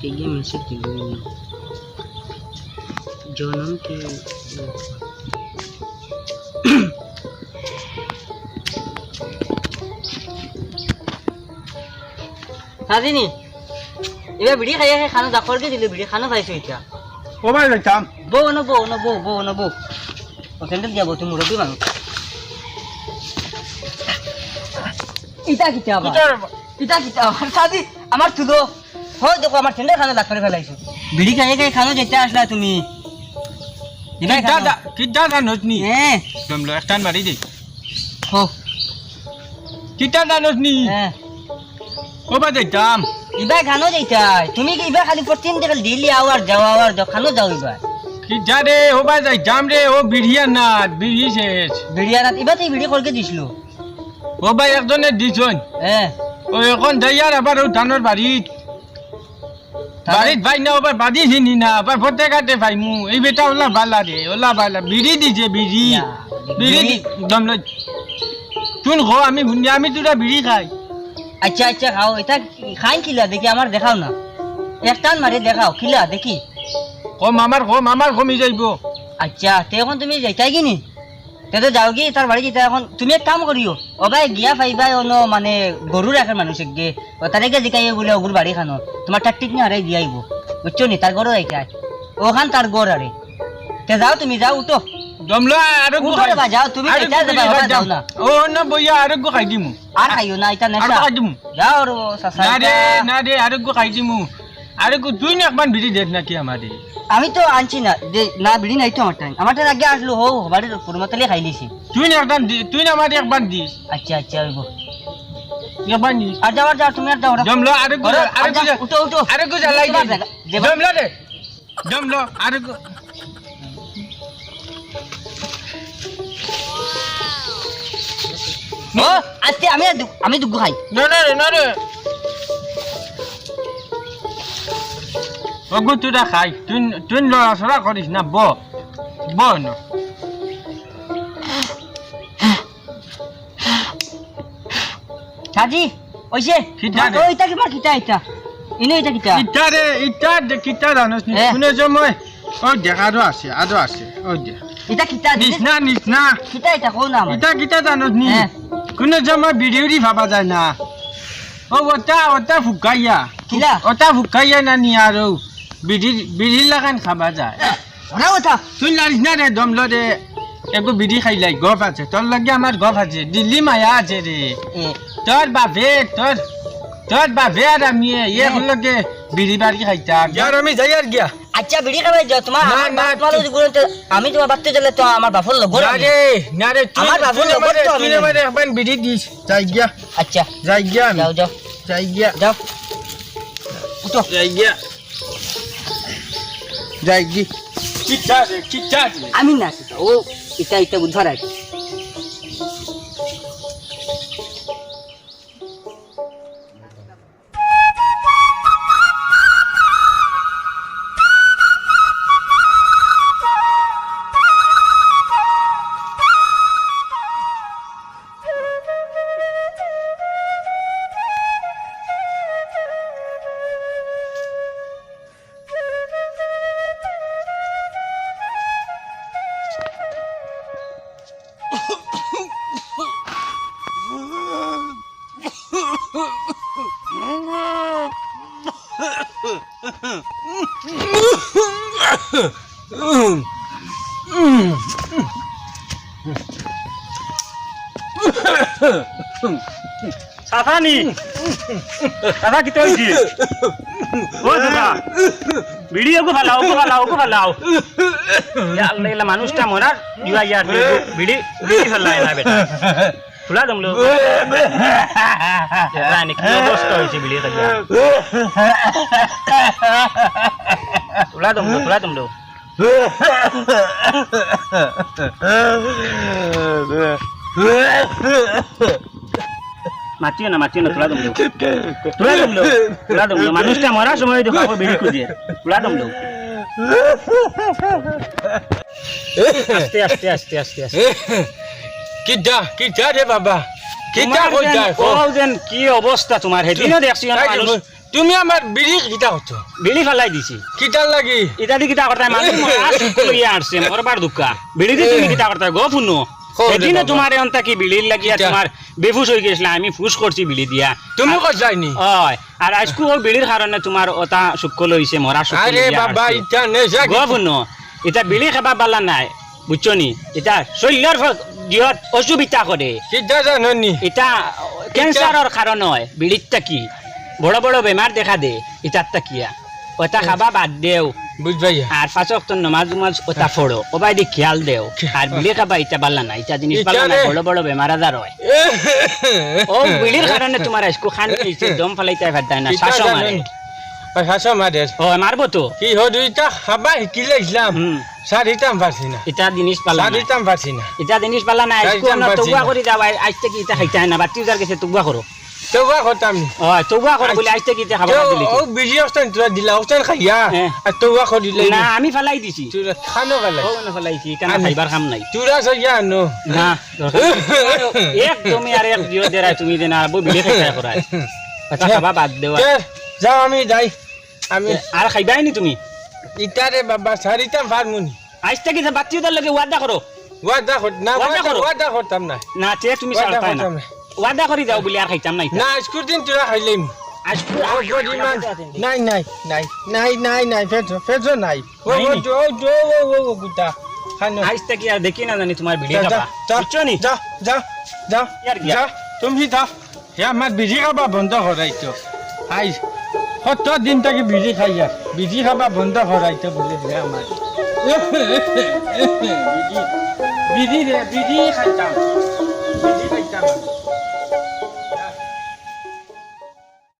ये मैसेज जन्म के सादिनी ये बिड़ी खाया है खाना दाखोर के दिले बिड़ी खाना खाई सोईचा ओ भाई काम बो ओकेंडल जाबो तुम मुरब्बी मानो इता किता सादी আমার তুলো হয় দেখো আমার ঠেন্ডা খানা দাগ করে ফেলাইছো বিড়ি খাইয়ে খানো যেতে আসলা তুমি কিটা জানোসনি হ্যাঁ দমলো একটান মারি দে হো কিটা জানোসনি হ্যাঁ ও ভাই কাম ইবা খানো যাইতাই তুমি কি ইবা খালি প্রতিদিন দেখল দিল্লি আওয়ার যাও খানো যাও ইবা কিটা রে ও ভাই যাম রে ও বিড়িয়া না বিড়ি শেষ বিড়িয়া রাত ইবা তুই বিড়ি করকে দিছলো ও ভাই একজনে দিছন হ্যাঁ ও এখন যাইয়ার আবার ও ধানের বাড়িত ভাই না আবার বাড়ি চিনি না আবার ভোটে কাটে ভাই মু এই বেটা ওলা বালা বিড়ি দিছে বিড়ি দম তুন গো আমি শুনি আমি তোরা বিড়ি খাই আচ্ছা খাও এটা খাই কিলা দেখি আমার দেখাও না একটান মারি দেখাও কিলা দেখি কম আমার কমি যাইব আচ্ছা তে এখন তুমি যাইতাই কিনি তে তো যাও কি তার বাড়ি যেতে এখন তুমি এক কাম করিও ও ভাই গিয়া পাইবাই অন্য মানে গরু রাখার মানুষের গে ও তারেকে জিকাই বলে ওগুর বাড়ি খানো তোমার টাকটিক নিয়ে হারাই দিয়ে আইব বুঝছো নি তার গরু যাইতাই ওখান তার গড় আরে তে যাও তুমি যাও উঠো দমলা আর উঠো রে বা যাও তুমি যাইতা যাও না ও না বইয়া আর গো খাই দিমু আর খাইও না এটা নেশা খাই দিমু যাও রে সাসা না রে আর গো খাই দিমু আর গো তুই না একবার বিড়ি দেখ নাকি আমারে আমি তো আনছি না বিড়ি নাই তো আমার টাইম আগে আসলো হো বাড়ির পুরমাতলে খাই নিছি তুই না আমারে একবার দিস আচ্ছা হইব একবার নিস আর যাও তুমি আর যাও দমলা আর গো উঠো আর গো জ্বালাই দে দমলা রে দমলা আর গো ও আজকে আমি দুগু খাই না রে ওগো তুই খাই তুই লড়াছড়া করিস না ব না সাজি ওইছে ওইটা কি মার কিটা ইনে এটা কিটা জানোস নি শুনে সময় ও দেখারও আছে ও দে এটা কিটা নিস না কিটা এটা কোন নাম কিটা জানোস নি কোন সময় ভিডিওরি ভাবা যায় না ও ওটা ফুকাইয়া কিলা ওটা ফুকাইয়া না নি আর বিড়ি লাগান খাবা যায় ওরা ওটা তুই লারিস না রে দমলো রে একটু বিড়ি খাইলাই গপ আছে তোর লাগে আমার গপ আছে দিল্লি মায়া আছে রে তোর বাপে আর আমি লগে বিড়ি বাড়ি খাইতাম যার আমি যাই আর গিয়া আচ্ছা বিড়ি খাবাই যাও তোমার আমি তোমার বাড়তে গেলে তো আমার বাপর লোক না রে আমার বাপর লোক তুই আমারে একবার বিড়ি দিস যাই গিয়া আচ্ছা যাই গিয়া যাও যাই গিয়া যাও উঠো যাই গিয়া যাই গি কিটা আমি না ও এটা বুঝার আছে সাফানি দাদা কি হইছে ও দাদা ভিডিও কো ফালাও ইয়া আল্লাহ এলা মানুষটা মরার ইয়া ইয়ার ভিডিও ফেলাই না বেটা তুলা দমলো রানি কি অবস্থা হইছে ভিডিও কাজা তুলা দমলো মাতিও না তোলা দম দেও তোলা দম দেও মানুষটা মরার সময় দেখো বিড়ি খুঁজে তোলা দম দেও আস্তে আস্তে আস্তে আস্তে আস্তে কিটা রে বাবা কিটা কই যায় ও যেন কি অবস্থা তোমার হেদিনও দেখছি মানুষ তুমি আমার বিড়ি কিটা হতো বিড়ি ফেলাই দিছি কিটার লাগি এটা দি কিটা করতে মানুষ লইয়া আসছে মরবার দুঃখা বিড়ি দি তুমি কিটা করতে গো ফুনো সেদিনে তোমার অন্তা কি বিড়ির লাগিয়া তোমার বেফুস হয়ে গেছিল আমি ফুস করছি বিড়ি দিয়া তুমি কই যাইনি হয় আর আজকু ও বিড়ির কারণে তোমার ওটা শুক্ল হইছে মরা শুক্ল আরে বাবা ইটা নেশা গো ফুনো এটা বিড়ি খাবা পালা নাই বুঝছো নি এটা শরীরের দিহত অসুবিধা করে কিটা জাননি এটা ক্যান্সারের কারণ হয় বিড়িরটা কি বড় বড় বেমার দেখা দে এটারটা কিয়া ওটা খাবা বাদ দেও বুঝবাই আর পাঁচ ওয়াক্ত নামাজ ওটা পড়ো ওবাই দি খেয়াল দেও আর বিড়ি খাবা এটা বালা না এটা জিনিস বালা না বড় বড় বেমার আজার হয় ও বিড়ির কারণে তোমার আজকু খান হইছে দম ফলাইতে পারতাই না শ্বাস মারে হাসা মাদের ও মারবো তো কি হদুইটা খাবা শিকিলে ইসলাম সারিতাম পারছি না এটা জিনিস বালা না সারিতাম পারছি না এটা জিনিস বালা না আজকু আমরা তওবা করি যাওয়া আজ থেকে এটা খাইতে না বাতি উজার গেছে তওবা করো তওবা করতাম ও তওবা করো বলে আজ থেকে এটা খাবা দিলি ও বিজি অবস্থান তোরা দিলা অবস্থান খাইয়া আর তওবা করিলে না আমি ফেলাই দিছি তোরা খানো ফেলাই ও না ফেলাইছি কেন খাইবার খাম নাই তোরা সইয়া নো না এক তুমি আর এক দিও দেরা তুমি দেনা বই বিলে খাইতা করাই কথা খাবা বাদ দেওয়া যাও আমি যাই আমি আর খাইবাই নি তুমি ইটারে বাবা সারিতাম ফারমুনি আজ থেকে বাতি উদার লাগে ওয়াদা করো ওয়াদা করতাম না না তে তুমি সারতাই না ওয়াদা করি যাও বলি আর খাইতাম না না স্কুল দিন তোরা খাইলেম আজকু নাই নাই নাই নাই নাই নাই ফেজো নাই ও গুটা খানো আজ থেকে আর দেখি না জানি তোমার ভিডিও খাবা বুঝছো নি যা যা যা ইয়ার গিয়া। যা তুমি যা হে আমার বিড়ি খাবা বন্ধ করাইতো আই 70 দিন থেকে বিড়ি খাইয়া বিড়ি খাবা বন্ধ করাইতো বলে হে আমার বিড়ি রে বিড়ি খাইতাম